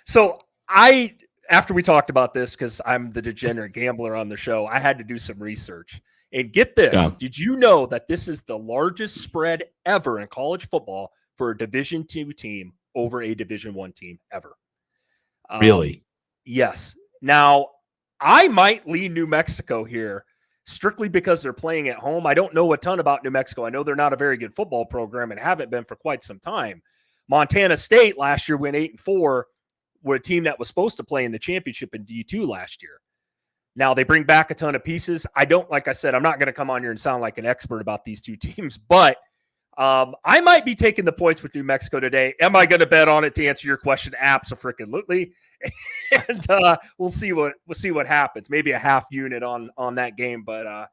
So after we talked about this, because I'm the degenerate gambler on the show, I had to do some research. And get this, Did you know that this is the largest spread ever in college football for a Division II team over a Division I team ever? Really? Yes. Now, I might lean New Mexico here strictly because they're playing at home. I don't know a ton about New Mexico. I know they're not a very good football program and haven't been for quite some time. Montana State last year went 8-4, were a team that was supposed to play in the championship in D2 last year. Now, they bring back a ton of pieces. Like I said, I'm not going to come on here and sound like an expert about these two teams, but I might be taking the points with New Mexico today. Am I going to bet on it to answer your question? Absolutely. And we'll see what happens. Maybe a half unit on that game, but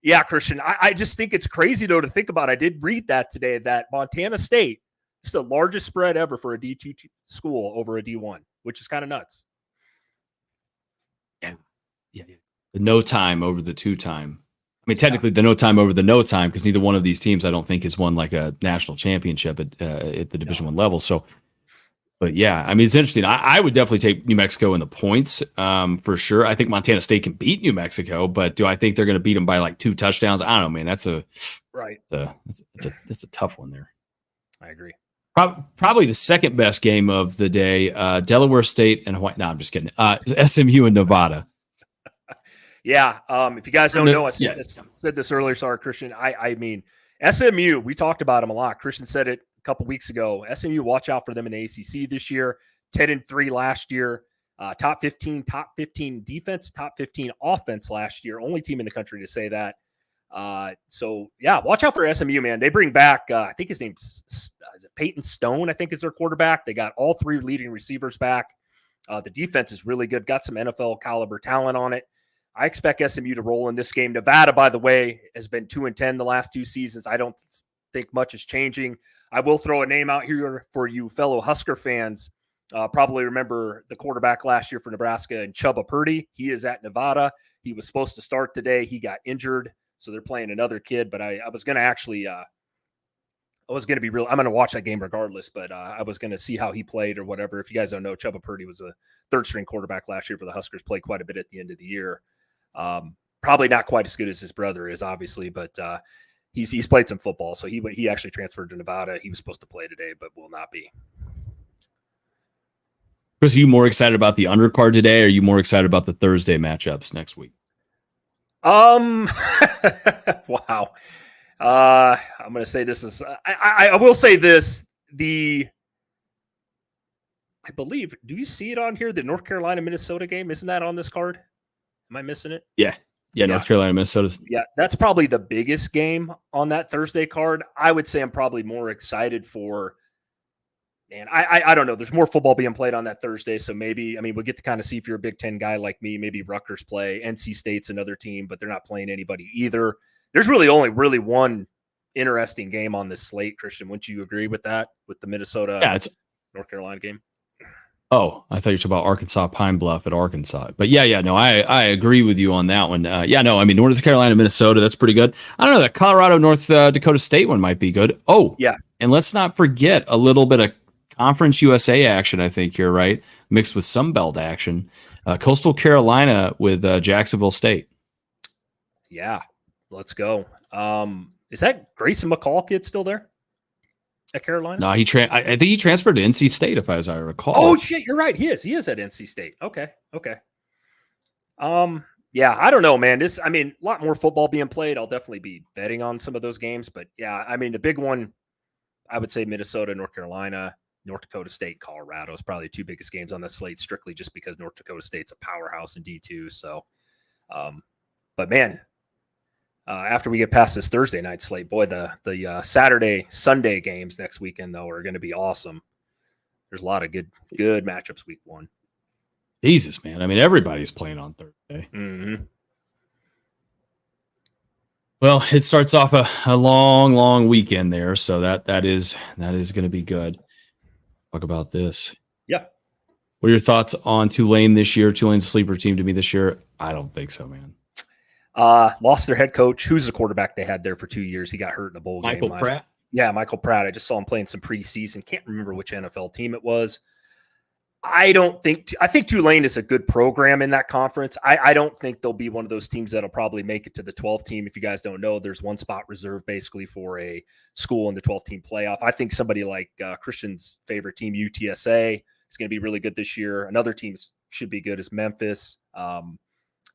yeah, Christian, I just think it's crazy though to think about. I did read that today that Montana State is the largest spread ever for a D2 school over a D1, which is kind of nuts. Yeah. The no time over the two time. I mean, technically, the no time over the no time, because neither one of these teams, I don't think, has won like a national championship at the Division I level. So, but yeah, I mean, it's interesting. I would definitely take New Mexico in the points for sure. I think Montana State can beat New Mexico, but do I think they're going to beat them by like 2 touchdowns? I don't know, man. That's a tough one there. I agree. Probably the second best game of the day, Delaware State and Hawaii. No, I'm just kidding. SMU and Nevada. Yeah. If you guys don't know, I said this earlier. Sorry, Christian. I mean, SMU, we talked about them a lot. Christian said it a couple weeks ago. SMU, watch out for them in the ACC this year. 10-3 last year. Top 15 defense, top 15 offense last year. Only team in the country to say that. So yeah, watch out for SMU, man. They bring back, I think his name's is it Peyton Stone, I think is their quarterback. They got all 3 leading receivers back. The defense is really good. Got some NFL caliber talent on it. I expect SMU to roll in this game. Nevada, by the way, has been 2-10 the last 2 seasons. I don't think much is changing. I will throw a name out here for you fellow Husker fans. Probably remember the quarterback last year for Nebraska and Chubba Purdy. He is at Nevada. He was supposed to start today. He got injured. So they're playing another kid, but I was going to actually, I was going to be real. I'm going to watch that game regardless, but I was going to see how he played or whatever. If you guys don't know, Chubba Purdy was a 3rd-string quarterback last year for the Huskers, played quite a bit at the end of the year. Probably not quite as good as his brother is, obviously, but he's played some football. So he actually transferred to Nevada. He was supposed to play today, but will not be. Chris, are you more excited about the undercard today, or are you more excited about the Thursday matchups next week? Wow. I'm going to say this is, I will say this, I believe, do you see it on here? The North Carolina, Minnesota game. Isn't that on this card? Am I missing it? Yeah. North Carolina, Minnesota. Yeah. That's probably the biggest game on that Thursday card. I would say I'm probably more excited for, man, I don't know. There's more football being played on that Thursday. So maybe, I mean, we'll get to kind of see if you're a Big Ten guy like me. Maybe Rutgers play. NC State's another team, but they're not playing anybody either. There's really only one interesting game on this slate, Christian. Wouldn't you agree with that? With the Minnesota North Carolina game? Oh, I thought you were talking about Arkansas Pine Bluff at Arkansas. But yeah, no, I agree with you on that one. I mean, North Carolina, Minnesota, that's pretty good. I don't know, that Colorado, North Dakota State one might be good. Oh, yeah. And let's not forget a little bit of Conference USA action, I think here, right? Mixed with some Belt action. Coastal Carolina with Jacksonville State. Yeah, let's go. Is that Grayson McCall kid still there at Carolina? No, I think he transferred to NC State, as I recall. Oh, shit, you're right. He is at NC State. Okay. Yeah, I don't know, man. A lot more football being played. I'll definitely be betting on some of those games. But, yeah, I mean, the big one, I would say Minnesota, North Carolina, North Dakota State, Colorado is probably the 2 biggest games on the slate, strictly just because North Dakota State's a powerhouse in D2. So, but man, after we get past this Thursday night slate, boy, the Saturday, Sunday games next weekend though are going to be awesome. There's a lot of good matchups week 1. Jesus, man! I mean, everybody's playing on Thursday. Mm-hmm. Well, it starts off a long weekend there, so that is going to be good. Talk about this. Yeah. What are your thoughts on Tulane this year? Tulane's a sleeper team to me this year. I don't think so, man. Lost their head coach. Who's the quarterback they had there for 2 years? He got hurt in a bowl game. Michael Pratt? Yeah, Michael Pratt. I just saw him playing some preseason. Can't remember which NFL team it was. I think Tulane is a good program in that conference. I don't think they'll be one of those teams that'll probably make it to the 12th team. If you guys don't know, there's one spot reserved basically for a school in the 12th team playoff. I think somebody like Christian's favorite team, UTSA, is going to be really good this year. Another team should be good is Memphis.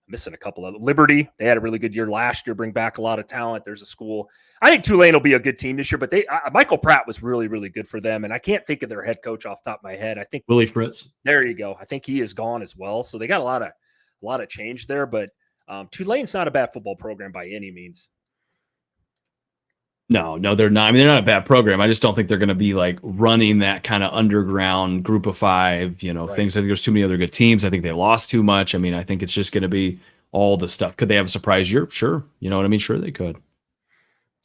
Missing a couple of Liberty. They had a really good year last year, bring back a lot of talent. There's a school. I think Tulane will be a good team this year, but Michael Pratt was really, really good for them. And I can't think of their head coach off the top of my head. I think Willie Fritz. There you go. I think he is gone as well. So they got a lot of change there, but Tulane's not a bad football program by any means. No, they're not. I mean, they're not a bad program. I just don't think they're going to be like running that kind of underground group of five, Right. things. I think there's too many other good teams. I think they lost too much. I mean, I think it's just going to be all the stuff. Could they have a surprise year? Sure. You know what I mean? Sure, they could.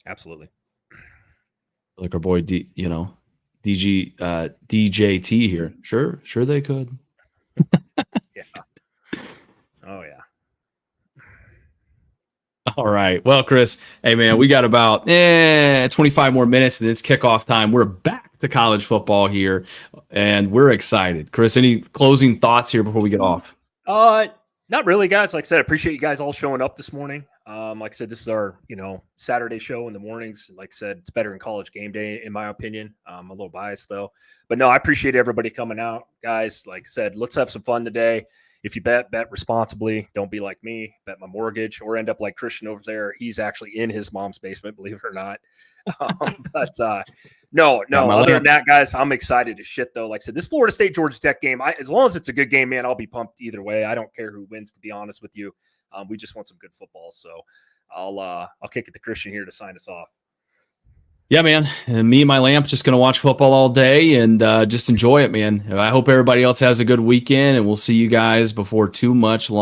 Absolutely. Like our boy, DJT here. Sure, they could. Yeah. Oh yeah. All right. Well, Chris, hey man, we got about 25 more minutes and it's kickoff time. We're back to college football here, and we're excited. Chris, any closing thoughts here before we get off? Not really, guys. Like I said, I appreciate you guys all showing up this morning. Like I said, this is our, Saturday show in the mornings. Like I said, it's better than college game day, in my opinion. I'm a little biased though, but no, I appreciate everybody coming out, guys. Like I said, let's have some fun today. If you bet responsibly. Don't be like me, bet my mortgage, or end up like Christian over there. He's actually in his mom's basement, believe it or not. No. Other than that, guys, I'm excited as shit though. Like I said, this Florida State Georgia Tech game, as long as it's a good game, man, I'll be pumped either way. I don't care who wins, to be honest with you. We just want some good football. So I'll kick it to Christian here to sign us off. Yeah, man. And me and my lamp just going to watch football all day and just enjoy it, man. I hope everybody else has a good weekend, and we'll see you guys before too much longer.